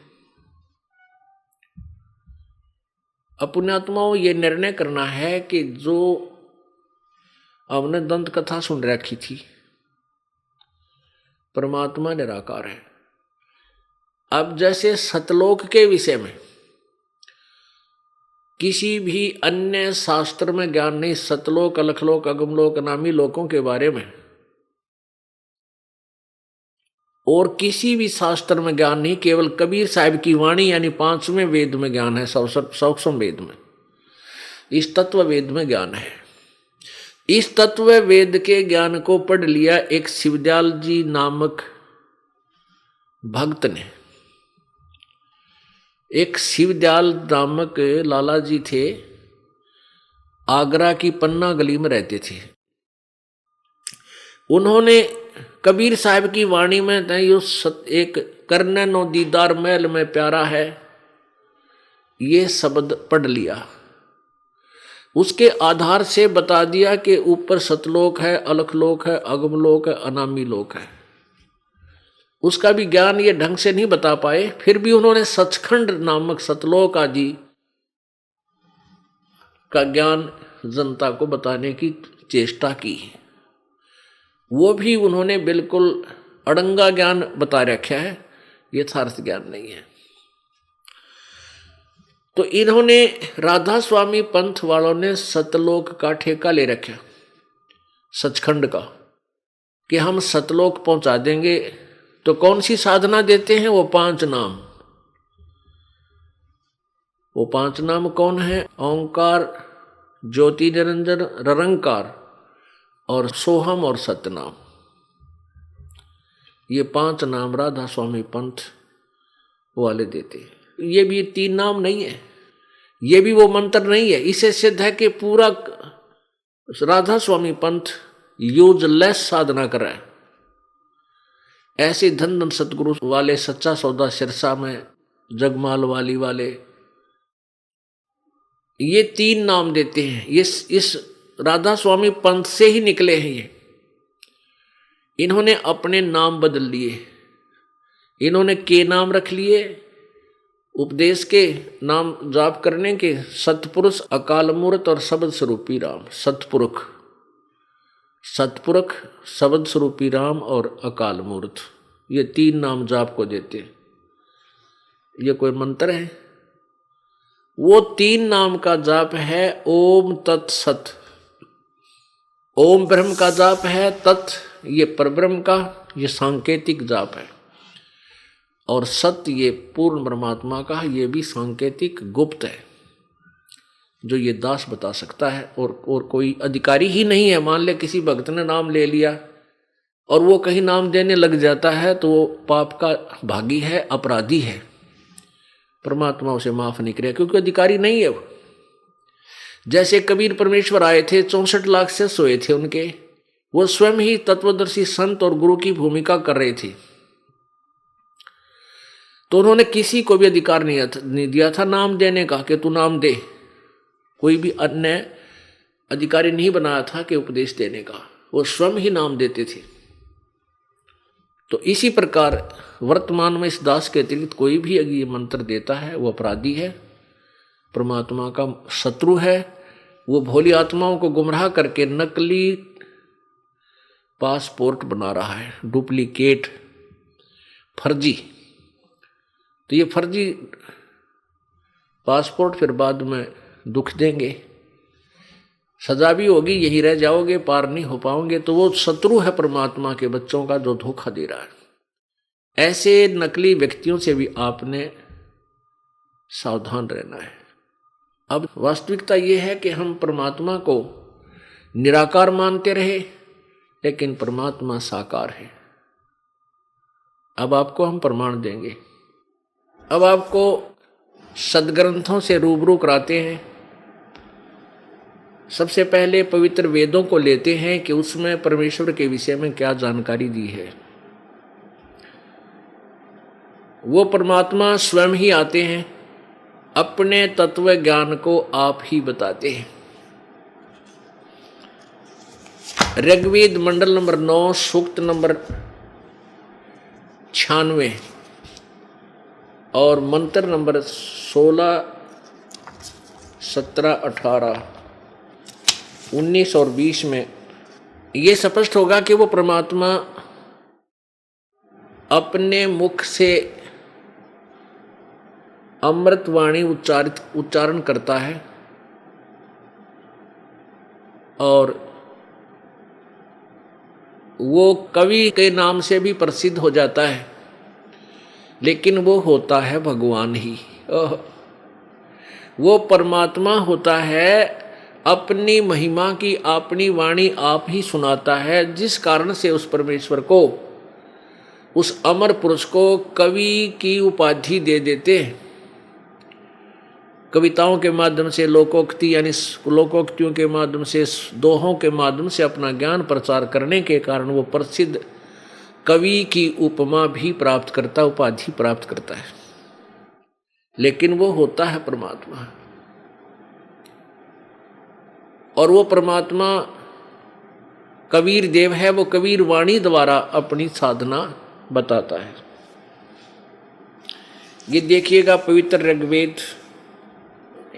पुण्यात्माओं, ये निर्णय करना है कि जो हमने दंत कथा सुन रखी थी, परमात्मा निराकार है। अब जैसे सतलोक के विषय में किसी भी अन्य शास्त्र में ज्ञान नहीं, सतलोक, अलखलोक, अगमलोक, नामी लोकों के बारे में और किसी भी शास्त्र में ज्ञान नहीं, केवल कबीर साहब की वाणी यानी 5वें वेद में ज्ञान है, सौक्ष्म वेद में, इस तत्व वेद में ज्ञान है। इस तत्व वेद के ज्ञान को पढ़ लिया एक शिवदयाल जी नामक भक्त ने। एक शिवदयाल नामक लाला जी थे, आगरा की पन्ना गली में रहते थे। उन्होंने कबीर साहब की वाणी में एक करने नो दीदार महल में प्यारा है, ये शब्द पढ़ लिया। उसके आधार से बता दिया कि ऊपर सतलोक है, अलखलोक है, अगमलोक है, अनामी लोक है। उसका भी ज्ञान ये ढंग से नहीं बता पाए, फिर भी उन्होंने सचखंड नामक सतलोक आदि का ज्ञान जनता को बताने की चेष्टा की। वो भी उन्होंने बिल्कुल अड़ंगा ज्ञान बता रखा है, यथार्थ ज्ञान नहीं है। तो इन्होंने राधा स्वामी पंथ वालों ने सतलोक का ठेका ले रखा, सचखंड का, कि हम सतलोक पहुंचा देंगे। तो कौन सी साधना देते हैं? वो 5 नाम। वो 5 नाम कौन है? ओंकार, ज्योति निरंजन, निरंकार और सोहम और सतनाम। ये 5 नाम राधा स्वामी पंथ वाले देते हैं। ये भी 3 नाम नहीं है, ये भी वो मंत्र नहीं है। इसे सिद्ध है कि पूरा राधा स्वामी पंथ यूजलेस साधना कर रहा है। ऐसे धन धन सतगुरु वाले, सच्चा सौदा सिरसा में, जगमाल वाली वाले, ये 3 नाम देते हैं। इस राधा स्वामी पंथ से ही निकले हैं ये। इन्होंने अपने नाम बदल लिए, इन्होंने के नाम रख लिए उपदेश के नाम जाप करने के, सतपुरुष, अकाल मूर्त और शब्द स्वरूपी राम। सतपुरुष, सतपुरुष, शब्द स्वरूपी राम और अकाल मूर्त, ये 3 नाम जाप को देते हैं। ये कोई मंत्र है? वो 3 नाम का जाप है ओम तत्सत। ओम ब्रह्म का जाप है, तत् ये परब्रह्म का, ये सांकेतिक जाप है, और सत्य ये पूर्ण परमात्मा का, ये भी सांकेतिक गुप्त है, जो ये दास बता सकता है। और कोई अधिकारी ही नहीं है। मान ले किसी भक्त ने नाम ले लिया और वो कहीं नाम देने लग जाता है तो वो पाप का भागी है, अपराधी है, परमात्मा उसे माफ नहीं करेगा, क्योंकि अधिकारी नहीं है वो। जैसे कबीर परमेश्वर आए थे, 64 लाख से सोए थे उनके, वो स्वयं ही तत्वदर्शी संत और गुरु की भूमिका कर रहे थे। तो उन्होंने किसी को भी अधिकार नहीं दिया था नाम देने का कि तू नाम दे। कोई भी अन्य अधिकारी नहीं बनाया था कि उपदेश देने का, वो स्वयं ही नाम देते थे। तो इसी प्रकार वर्तमान में इस दास के अतिरिक्त कोई भी अगर ये मंत्र देता है वो अपराधी है, परमात्मा का शत्रु है। वो भोली आत्माओं को गुमराह करके नकली पासपोर्ट बना रहा है, डुप्लीकेट, फर्जी। तो ये फर्जी पासपोर्ट फिर बाद में दुख देंगे, सजा भी होगी, यही रह जाओगे, पार नहीं हो पाओगे। तो वो शत्रु है परमात्मा के बच्चों का, जो धोखा दे रहा है। ऐसे नकली व्यक्तियों से भी आपने सावधान रहना है। अब वास्तविकता ये है कि हम परमात्मा को निराकार मानते रहे, लेकिन परमात्मा साकार है। अब आपको हम प्रमाण देंगे। अब आपको सदग्रंथों से रूबरू कराते हैं। सबसे पहले पवित्र वेदों को लेते हैं कि उसमें परमेश्वर के विषय में क्या जानकारी दी है। वो परमात्मा स्वयं ही आते हैं, अपने तत्व ज्ञान को आप ही बताते हैं। ऋग्वेद मंडल नंबर 9 सूक्त नंबर 96 और मंत्र नंबर 16, 17, 18, 19 और 20 में ये स्पष्ट होगा कि वो परमात्मा अपने मुख से अमृतवाणी उच्चारण करता है और वो कवि के नाम से भी प्रसिद्ध हो जाता है, लेकिन वो होता है भगवान ही। वो परमात्मा होता है, अपनी महिमा की अपनी वाणी आप ही सुनाता है, जिस कारण से उस परमेश्वर को, उस अमर पुरुष को कवि की उपाधि दे देते हैं। कविताओं के माध्यम से, लोकोक्ति यानी लोकोक्तियों के माध्यम से, दोहों के माध्यम से अपना ज्ञान प्रचार करने के कारण वो प्रसिद्ध कवि की उपमा भी प्राप्त करता, उपाधि प्राप्त करता है, लेकिन वो होता है परमात्मा। और वो परमात्मा कबीर देव है, वो कबीर वाणी द्वारा अपनी साधना बताता है। ये देखिएगा पवित्र ऋग्वेद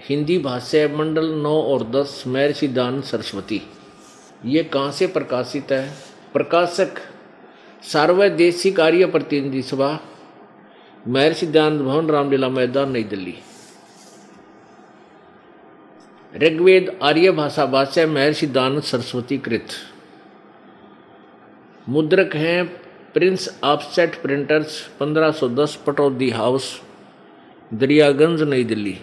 हिंदी भाष्य मंडल 9 और 10 महर्षि दयानंद सरस्वती। ये कहाँ से प्रकाशित है? प्रकाशक सार्वदेशिक आर्य प्रतिनिधि सभा, महर्षि दयानंद भवन, रामलीला मैदान, नई दिल्ली। ऋग्वेद आर्य भाषा भाष्य महर्षि दयानंद सरस्वती कृत। मुद्रक हैं Prince offset printers, 1510, Pataudi house, Daryaganj, नई दिल्ली।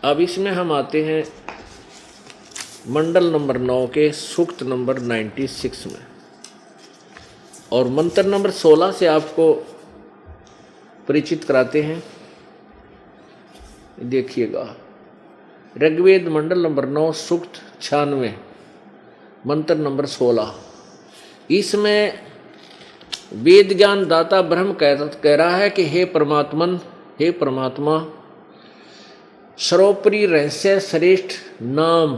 अब इसमें हम आते हैं मंडल नंबर 9 के सूक्त नंबर 96 में, और मंत्र नंबर 16 से आपको परिचित कराते हैं। देखिएगा ऋग्वेद मंडल नंबर 9 सूक्त 96 मंत्र नंबर 16। इसमें वेद ज्ञान दाता ब्रह्म कह रहा है कि हे परमात्मा, सर्वोपरि रहस्य श्रेष्ठ नाम,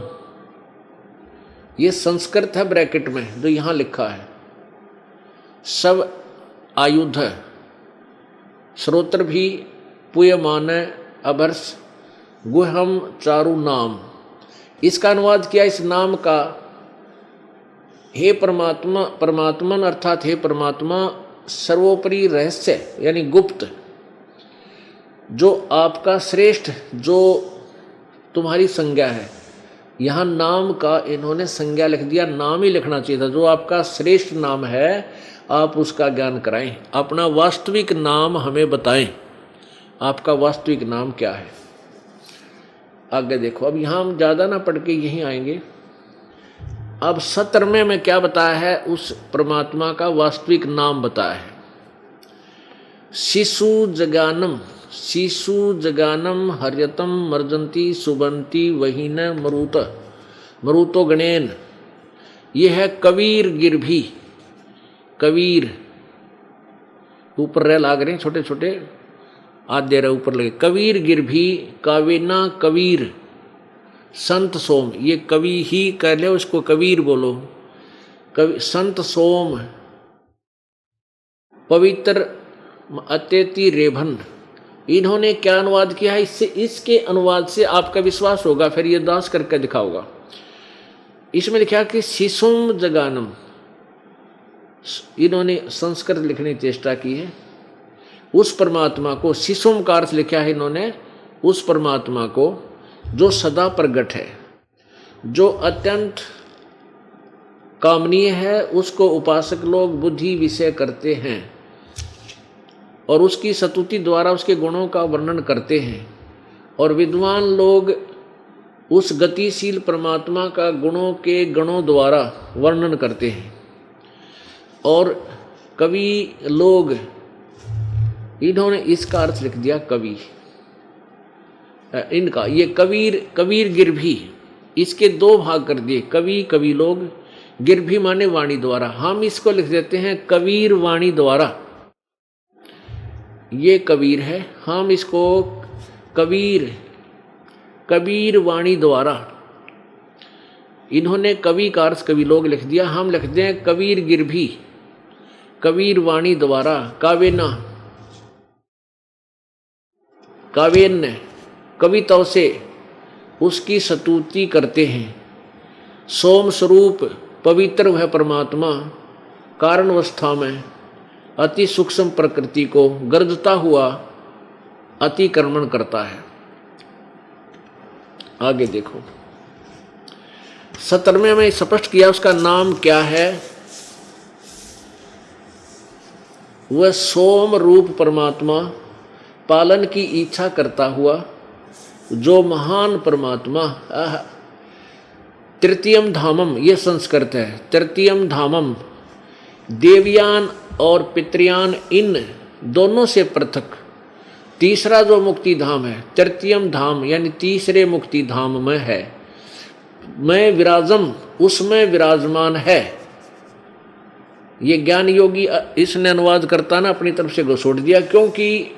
ये संस्कृत है ब्रैकेट में जो यहाँ लिखा है, सब आयुध है, श्रोत्र भी पुयमान अभर्ष गुहम चारु नाम। इसका अनुवाद किया इस नाम का, हे परमात्मन अर्थात हे परमात्मा, सर्वोपरि रहस्य यानी गुप्त, जो आपका श्रेष्ठ, जो तुम्हारी संज्ञा है। यहाँ नाम का इन्होंने संज्ञा लिख दिया, नाम ही लिखना चाहिए था। जो आपका श्रेष्ठ नाम है आप उसका ज्ञान कराएं, अपना वास्तविक नाम हमें बताएं, आपका वास्तविक नाम क्या है। आगे देखो, अब यहाँ हम ज़्यादा ना पढ़ के यहीं आएंगे। अब 17वें में क्या बताया है? उस परमात्मा का वास्तविक नाम बताया है। शिशु जगानम हर्यतम मर्जंती सुबंती वहीन मरुतो गणेन। ये है कबीर गिरभी, कबीर ऊपर रह लाग रहे हैं छोटे छोटे, आधे रह ऊपर लगे। कबीर गिरभी कावेना कबीर संत सोम, ये कवि ही कह ले, उसको कबीर बोलो। कवि संत सोम पवित्र अत्यति रेभन। इन्होंने क्या अनुवाद किया है? इससे, इसके अनुवाद से आपका विश्वास होगा, फिर ये दास करके दिखाओगा। इसमें लिखा कि शिशुम जगानम, इन्होंने संस्कृत लिखने की चेष्टा की है। उस परमात्मा को, शिशुम का अर्थ लिखा है इन्होंने उस परमात्मा को जो सदा प्रगट है, जो अत्यंत कामनीय है, उसको उपासक लोग बुद्धि विषय करते हैं और उसकी स्तुति द्वारा उसके गुणों का वर्णन करते हैं। और विद्वान लोग उस गतिशील परमात्मा का गणों द्वारा वर्णन करते हैं। और कवि लोग, इन्होंने इसका अर्थ लिख दिया कवि। इनका ये कबीर गिरभी, इसके 2 भाग कर दिए, कवि लोग, गिरभी माने वाणी द्वारा। हम इसको लिख देते हैं कबीर वाणी द्वारा। ये कबीर है, हम इसको कबीर वाणी द्वारा। इन्होंने कवि का अर्थ कवि लोग लिख दिया, हम लिख दें कबीर गिरभी, कबीर वाणी द्वारा। काव्यन कविताओं से उसकी स्तुति करते हैं। सोम स्वरूप पवित्र वह परमात्मा कारणवस्था में अति सूक्ष्म प्रकृति को गर्जता हुआ अतिक्रमण करता है। आगे देखो, 17वें में स्पष्ट किया उसका नाम क्या है। वह सोम रूप परमात्मा, पालन की इच्छा करता हुआ जो महान परमात्मा। तृतीयम धामम, ये संस्कृत है। तृतीयम धामम, देवयान और पितृयान, इन दोनों से पृथक तीसरा जो मुक्ति धाम है, तृतीयम धाम यानी तीसरे मुक्ति धाम में है। मैं विराजम, उसमें विराजमान है। ये ज्ञान योगी इसने अनुवाद करता ना अपनी तरफ से घोषोड़ दिया, क्योंकि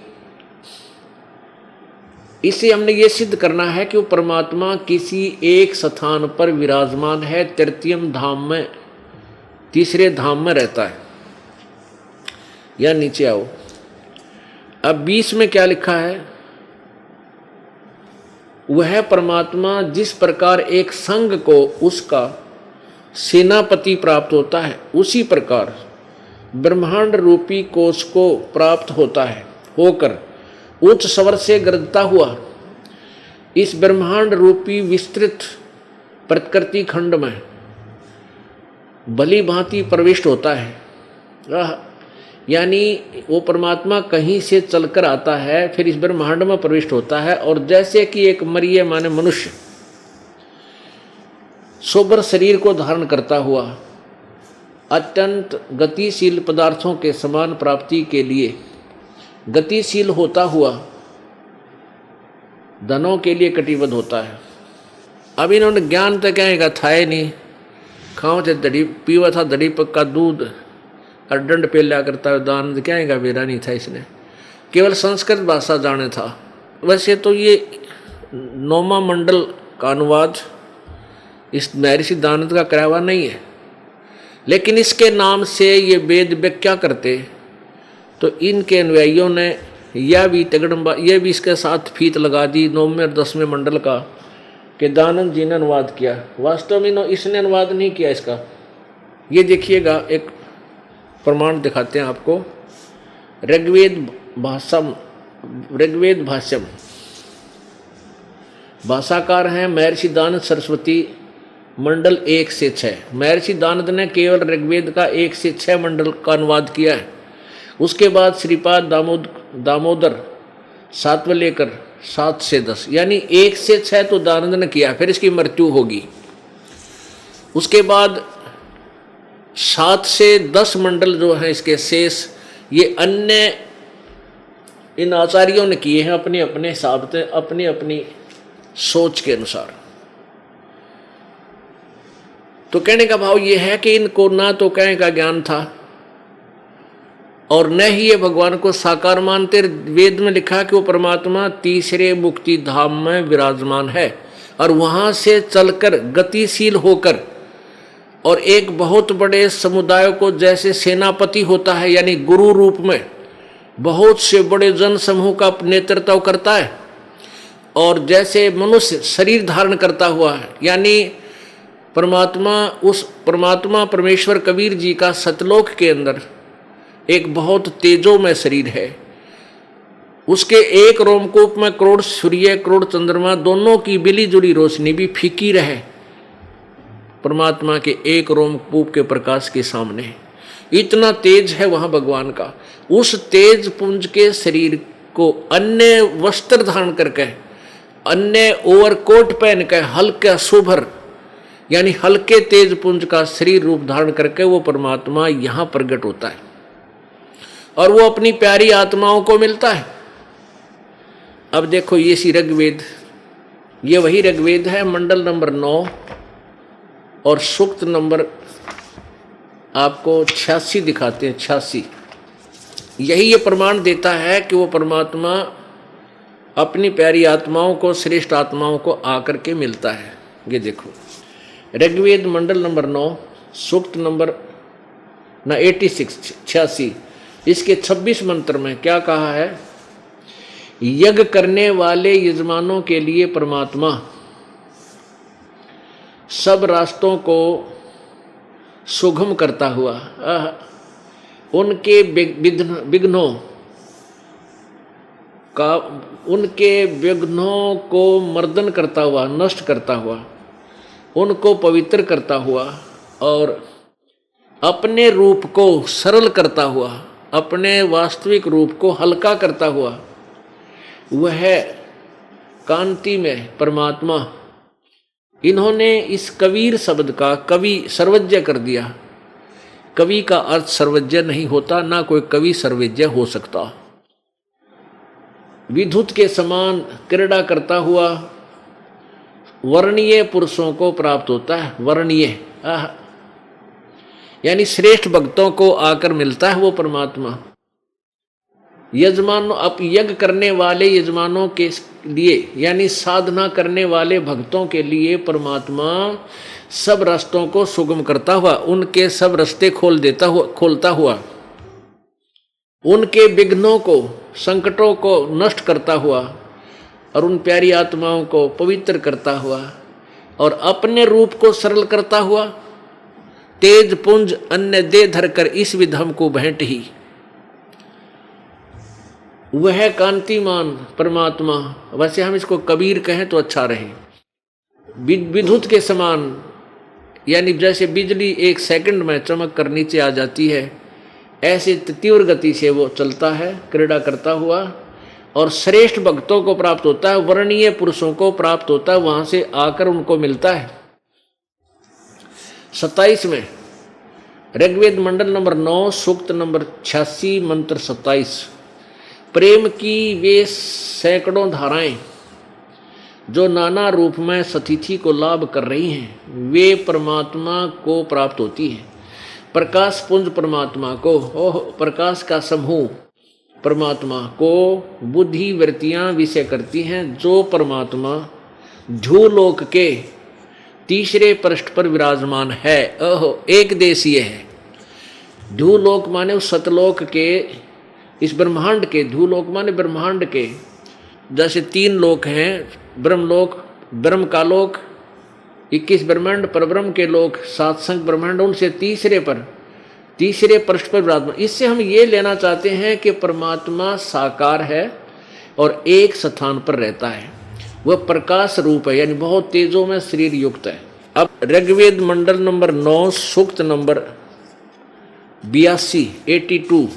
इसे हमने ये सिद्ध करना है कि वो परमात्मा किसी एक स्थान पर विराजमान है, तृतीयम धाम में, तीसरे धाम में रहता है। या नीचे आओ, अब 20 में क्या लिखा है? वह परमात्मा जिस प्रकार एक संघ को उसका सेनापति प्राप्त होता है, उसी प्रकार ब्रह्मांड रूपी कोश को प्राप्त होता है, होकर उच्च स्वर से गरजता हुआ इस ब्रह्मांड रूपी विस्तृत प्रकृति खंड में भली भांति प्रविष्ट होता है। यानी वो परमात्मा कहीं से चलकर आता है, फिर इस ब्रह्मांड में प्रविष्ट होता है, और जैसे कि एक मरिय माने मनुष्य सोबर शरीर को धारण करता हुआ अत्यंत गतिशील पदार्थों के समान प्राप्ति के लिए गतिशील होता हुआ धनों के लिए कटिबद्ध होता है। अब इन्होंने ज्ञान तो कहेगा था ही नहीं, खाओ थे दड़ी पीवा था, दड़ी पक्का दूध और दंड पे लिया करता है, दान कहेगा बेरा नहीं था, इसने केवल संस्कृत भाषा जाने था। वैसे तो ये 9वां मंडल का अनुवाद इस महर्षि दानंद का कराया हुआ नहीं है, लेकिन इसके नाम से ये वेद व्याख्या करते तो इनके अनुयायियों ने यह भी तगड़म्बा, यह भी इसके साथ फीत लगा दी 9वें और 10वें मंडल का कि दानंद जी ने अनुवाद किया। वास्तव में इसने अनुवाद नहीं किया इसका। ये देखिएगा, एक प्रमाण दिखाते हैं आपको। ऋग्वेद भाष्यम, भाषाकार हैं महर्षि दानंद सरस्वती, मंडल 1 से 6। महर्षि दानंद ने केवल ऋग्वेद का 1 से 6 मंडल का अनुवाद किया है। उसके बाद श्रीपाद दामोदर 7वें लेकर 7 से 10, यानी 1 से 6 तो दानंद ने किया, फिर इसकी मृत्यु होगी। उसके बाद 7 से 10 मंडल जो है इसके शेष, ये अन्य इन आचार्यों ने किए हैं अपने अपने हिसाब से, अपनी अपनी सोच के अनुसार। तो कहने का भाव ये है कि इनको ना तो कहने का ज्ञान था और न ही ये भगवान को साकार मानते। वेद में लिखा कि वो परमात्मा तीसरे मुक्ति धाम में विराजमान है और वहां से चलकर गतिशील होकर और एक बहुत बड़े समुदाय को जैसे सेनापति होता है, यानी गुरु रूप में बहुत से बड़े जन समूह का नेतृत्व करता है, और जैसे मनुष्य शरीर धारण करता हुआ है, यानी परमात्मा परमेश्वर कबीर जी का सतलोक के अंदर एक बहुत तेजोमय शरीर है। उसके एक रोमकूप में करोड़ सूर्य करोड़ चंद्रमा दोनों की मिली जुली रोशनी भी फीकी रहे परमात्मा के एक रोमकूप के प्रकाश के सामने। इतना तेज है वहां भगवान का। उस तेज पुंज के शरीर को अन्य वस्त्र धारण करके, अन्य ओवरकोट पहन के, हल्का सुभर यानी हल्के तेज पुंज का शरीर रूप धारण करके वो परमात्मा यहां प्रकट होता है और वो अपनी प्यारी आत्माओं को मिलता है। अब देखो ये सी ऋग्वेद, ये वही ऋग्वेद है, मंडल नंबर 9 और सूक्त नंबर आपको 86 दिखाते हैं। 86 यही ये प्रमाण देता है कि वो परमात्मा अपनी प्यारी आत्माओं को, श्रेष्ठ आत्माओं को आकर के मिलता है। ये देखो ऋग्वेद मंडल नंबर 9 सूक्त नंबर 86 इसके 26 मंत्र में क्या कहा है? यज्ञ करने वाले यजमानों के लिए परमात्मा सब रास्तों को सुगम करता हुआ, उनके विघ्नों को मर्दन करता हुआ, नष्ट करता हुआ, उनको पवित्र करता हुआ और अपने रूप को सरल करता हुआ, अपने वास्तविक रूप को हल्का करता हुआ, वह कांति में परमात्मा। इन्होंने इस कबीर शब्द का कवि सर्वज्ञ कर दिया। कवि का अर्थ सर्वज्ञ नहीं होता, ना कोई कवि सर्वज्ञ हो सकता। विद्युत के समान क्रीड़ा करता हुआ वर्णीय पुरुषों को प्राप्त होता है। वर्णीय यानी श्रेष्ठ भक्तों को आकर मिलता है वो परमात्मा। यजमानों, अब यज्ञ करने वाले यजमानों लिए यानी साधना करने वाले भक्तों के लिए परमात्मा सब रास्तों को सुगम करता हुआ, उनके सब रास्ते खोलता हुआ, उनके विघ्नों को, संकटों को नष्ट करता हुआ और उन प्यारी आत्माओं को पवित्र करता हुआ और अपने रूप को सरल करता हुआ, तेज पुंज अन्य दे धरकर इस विधम को भेंट ही, वह कांतिमान परमात्मा, वैसे हम इसको कबीर कहें तो अच्छा रहे, विद्युत के समान, यानी जैसे बिजली 1 सेकंड में चमक कर नीचे आ जाती है, ऐसे तीव्र गति से वो चलता है क्रीड़ा करता हुआ और श्रेष्ठ भक्तों को प्राप्त होता है, वर्णीय पुरुषों को प्राप्त होता है, वहां से आकर उनको मिलता है। 27 में ऋग्वेद मंडल नंबर 9 सूक्त नंबर 86 मंत्र 27, प्रेम की वे सैकड़ों धाराएं जो नाना रूप में सतिथि को लाभ कर रही हैं, वे परमात्मा को प्राप्त होती हैं। प्रकाश पुंज परमात्मा को, प्रकाश का समूह परमात्मा को बुद्धि वृत्तियां विषय करती हैं, जो परमात्मा झूलोक के तीसरे पृष्ठ पर विराजमान है। एक देशीय है। झूलोक माने उस सतलोक के, इस ब्रह्मांड के, झूलोक माने ब्रह्मांड के, जैसे 3 लोक हैं, ब्रह्मलोक, ब्रह्म का लोक, 21 ब्रह्मांड, परब्रह्म के लोक, 7 संख्य ब्रह्मांड, उनसे तीसरे पृष्ठ पर विराजमान। इससे हम ये लेना चाहते हैं कि परमात्मा साकार है और एक स्थान पर रहता है, वह प्रकाश रूप है, यानी बहुत तेजों में शरीर युक्त है। अब ऋग्वेद मंडल नंबर 9 सूक्त नंबर 82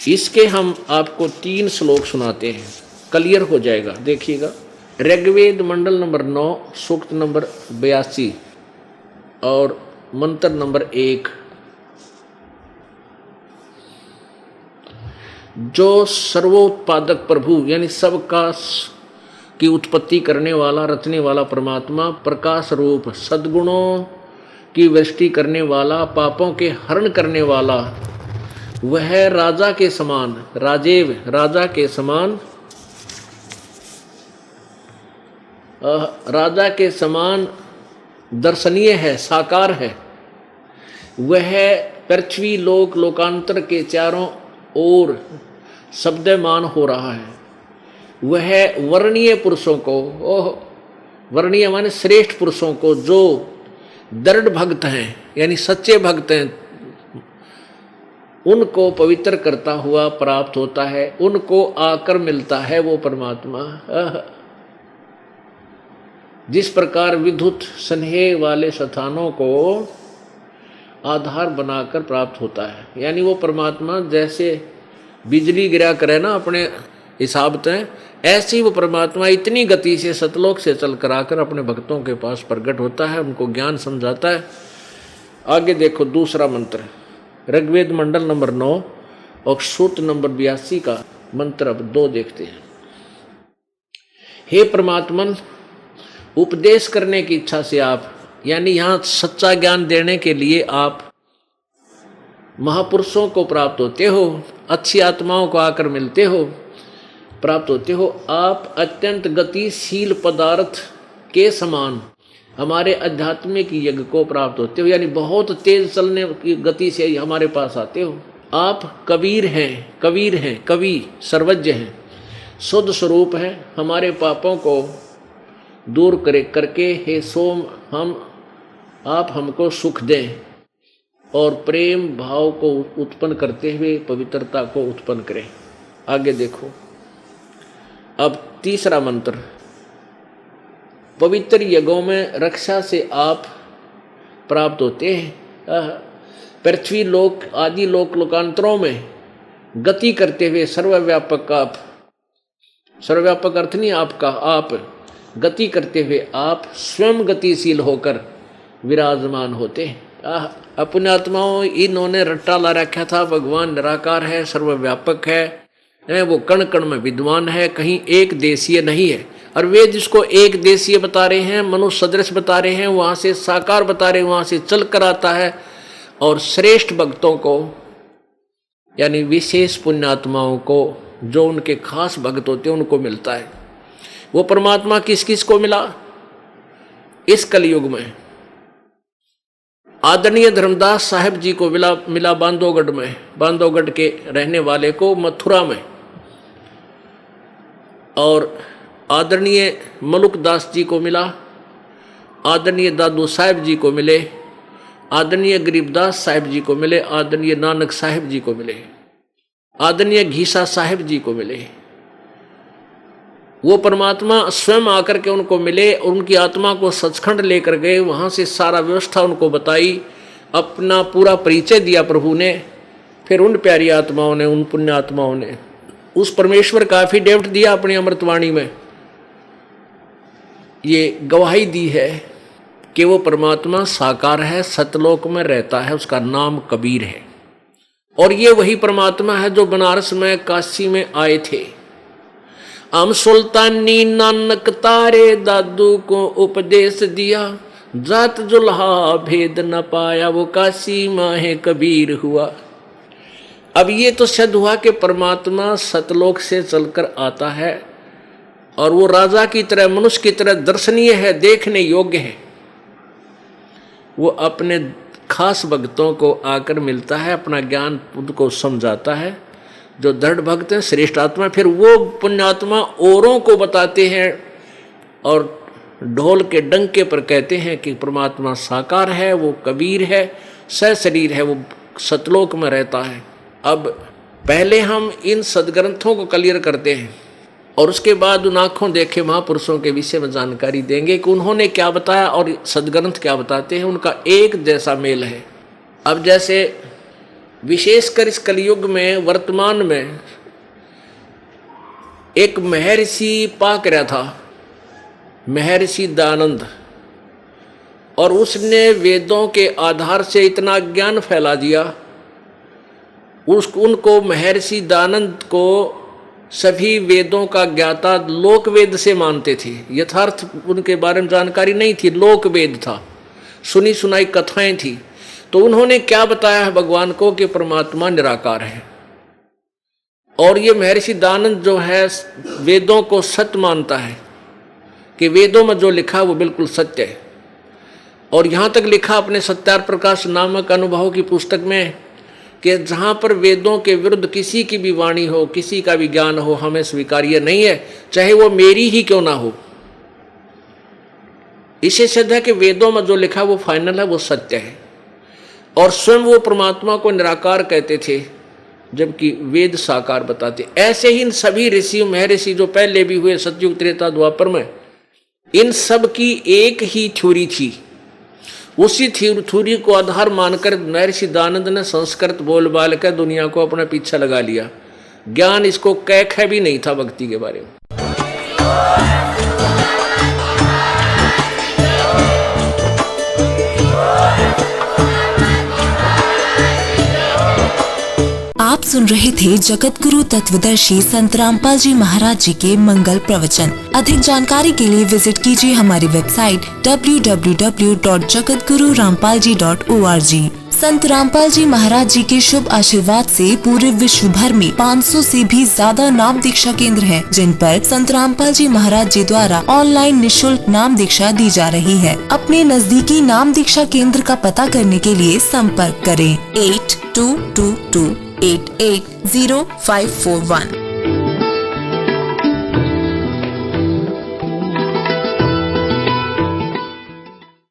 इसके हम आपको 3 श्लोक सुनाते हैं, क्लियर हो जाएगा। देखिएगा, ऋग्वेद मंडल नंबर 9 सूक्त नंबर 82 और मंत्र नंबर 1, जो सर्वोत्पादक प्रभु यानी सबका की उत्पत्ति करने वाला, रचने वाला परमात्मा, प्रकाश रूप, सद्गुणों की वृष्टि करने वाला, पापों के हरण करने वाला, वह राजा के समान, राजेव राजा के समान, राजा के समान दर्शनीय है, साकार है। वह पृथ्वी लोक लोकांतर के चारों ओर शब्दमान हो रहा है। वह वर्णीय पुरुषों को, वर्णीय माने श्रेष्ठ पुरुषों को, जो दृढ़ भक्त हैं यानी सच्चे भक्त हैं, उनको पवित्र करता हुआ प्राप्त होता है, उनको आकर मिलता है वो परमात्मा। जिस प्रकार विद्युत स्नेह वाले स्थानों को आधार बनाकर प्राप्त होता है, यानी वो परमात्मा जैसे बिजली गिरा करे ना अपने हिसाब से, ऐसे ही वो परमात्मा इतनी गति से सतलोक से चल कर आकर अपने भक्तों के पास प्रकट होता है, उनको ज्ञान समझाता है। आगे देखो दूसरा मंत्र, ऋग्वेद मंडल नंबर 9 और सूक्त नंबर 82 का मंत्र अब 2 देखते हैं। हे परमात्मन, उपदेश करने की इच्छा से आप, यानी यहाँ सच्चा ज्ञान देने के लिए आप महापुरुषों को प्राप्त होते हो, अच्छी आत्माओं को आकर मिलते हो, प्राप्त होते हो। आप अत्यंत गतिशील पदार्थ के समान हमारे आध्यात्मिक यज्ञ को प्राप्त होते हो, यानी बहुत तेज चलने की गति से हमारे पास आते हो। आप कबीर हैं, कवि सर्वज्ञ हैं, शुद्ध स्वरूप हैं। हमारे पापों को दूर करके हे सोम आप हमको सुख दें और प्रेम भाव को उत्पन्न करते हुए पवित्रता को उत्पन्न करें। आगे देखो, अब तीसरा मंत्र, पवित्र यज्ञों में रक्षा से आप प्राप्त होते हैं। पृथ्वी लोक आदि लोक लोकांतरों में गति करते हुए सर्वव्यापक आप, सर्वव्यापक अर्थ नहीं आपका, आप गति करते हुए आप स्वयं गतिशील होकर विराजमान होते हैं। अपने आत्माओं इन्होंने रट्टा ला रखा था, भगवान निराकार है, सर्वव्यापक है, वो कण कण में विद्वान है, कहीं एक देशीय नहीं है। और वे जिसको एक देशीय बता रहे हैं, मनुष्य सदृश बता रहे हैं, वहाँ से साकार बता रहे हैं, वहाँ से चल कर आता है। और श्रेष्ठ भक्तों को यानी विशेष पुण्यात्माओं को जो उनके खास भक्त होते हैं उनको मिलता है। वो परमात्मा किस किस को मिला इस कलयुग में? आदरणीय धर्मदास साहिब जी को मिला बांधवगढ़ में, बांधवगढ़ के रहने वाले को मथुरा में, और आदरणीय मलुकदास जी को मिला, आदरणीय दादू साहिब जी को मिले, आदरणीय गरीबदास साहिब जी को मिले, आदरणीय नानक साहिब जी को मिले, आदरणीय घीसा साहिब जी को मिले। वो परमात्मा स्वयं आकर के उनको मिले और उनकी आत्मा को सचखंड लेकर गए, वहाँ से सारा व्यवस्था उनको बताई, अपना पूरा परिचय दिया प्रभु ने। फिर उन प्यारी आत्माओं ने, उन पुण्य आत्माओं ने उस परमेश्वर का एफिडेविट दिया अपनी अमृतवाणी में, ये गवाही दी है कि वो परमात्मा साकार है, सतलोक में रहता है, उसका नाम कबीर है। और ये वही परमात्मा है जो बनारस में काशी में आए थे। हम सुल्तानी नानक तारे दादू को उपदेश दिया, जात जुल्हा भेद न पाया, वो काशी माहे कबीर हुआ। अब ये तो सिद्ध हुआ कि परमात्मा सतलोक से चलकर आता है और वो राजा की तरह, मनुष्य की तरह दर्शनीय है, देखने योग्य है। वो अपने खास भक्तों को आकर मिलता है, अपना ज्ञान उनको समझाता है, जो दृढ़ भक्त हैं, श्रेष्ठ आत्मा। फिर वो पुण्यात्मा औरों को बताते हैं और ढोल के डंके पर कहते हैं कि परमात्मा साकार है, वो कबीर है, सशरीर है, वो सतलोक में रहता है। अब पहले हम इन सदग्रंथों को क्लियर करते हैं और उसके बाद उन आँखों देखे महापुरुषों के विषय में जानकारी देंगे कि उन्होंने क्या बताया और सदग्रंथ क्या बताते हैं, उनका एक जैसा मेल है। अब जैसे विशेषकर इस कलयुग में, वर्तमान में एक महर्षि पाक रहा था, महर्षि दयानंद, और उसने वेदों के आधार से इतना ज्ञान फैला दिया, उनको महर्षि दयानंद को सभी वेदों का ज्ञाता लोक वेद से मानते थे। यथार्थ उनके बारे में जानकारी नहीं थी, लोक वेद था, सुनी सुनाई कथाएं थी। तो उन्होंने क्या बताया है भगवान को कि परमात्मा निराकार है। और ये महर्षि दयानंद जो है वेदों को सत्य मानता है कि वेदों में जो लिखा वो बिल्कुल सत्य है। और यहाँ तक लिखा अपने सत्यार प्रकाश नामक अनुभव की पुस्तक में कि जहाँ पर वेदों के विरुद्ध किसी की भी वाणी हो, किसी का भी ज्ञान हो, हमें स्वीकार्य नहीं है, चाहे वो मेरी ही क्यों ना हो। इसे सिद्ध है कि वेदों में जो लिखा वो फाइनल है, वो सत्य है। और स्वयं वो परमात्मा को निराकार कहते थे, जबकि वेद साकार बताते। ऐसे ही इन सभी ऋषि महर्षि जो पहले भी हुए सतयुग त्रेता द्वापर में, इन सब की एक ही थ्योरी थी। उसी थ्योरी को आधार मानकर महर्षि दयानंद ने संस्कृत बोल बाल कर दुनिया को अपना पीछा लगा लिया। ज्ञान इसको कैख भी नहीं था भक्ति के बारे में। आप सुन रहे थे जगत गुरु तत्वदर्शी संत रामपाल जी महाराज जी के मंगल प्रवचन। अधिक जानकारी के लिए विजिट कीजिए हमारी वेबसाइट www.jagatgururampalji.org। संत रामपाल जी महाराज जी के शुभ आशीर्वाद से पूरे विश्व भर में 500 से भी ज्यादा नाम दीक्षा केंद्र हैं, जिन पर संत रामपाल जी महाराज जी द्वारा ऑनलाइन निःशुल्क नाम दीक्षा दी जा रही है। अपने नजदीकी नाम दीक्षा केंद्र का पता करने के लिए संपर्क करें 8222880541।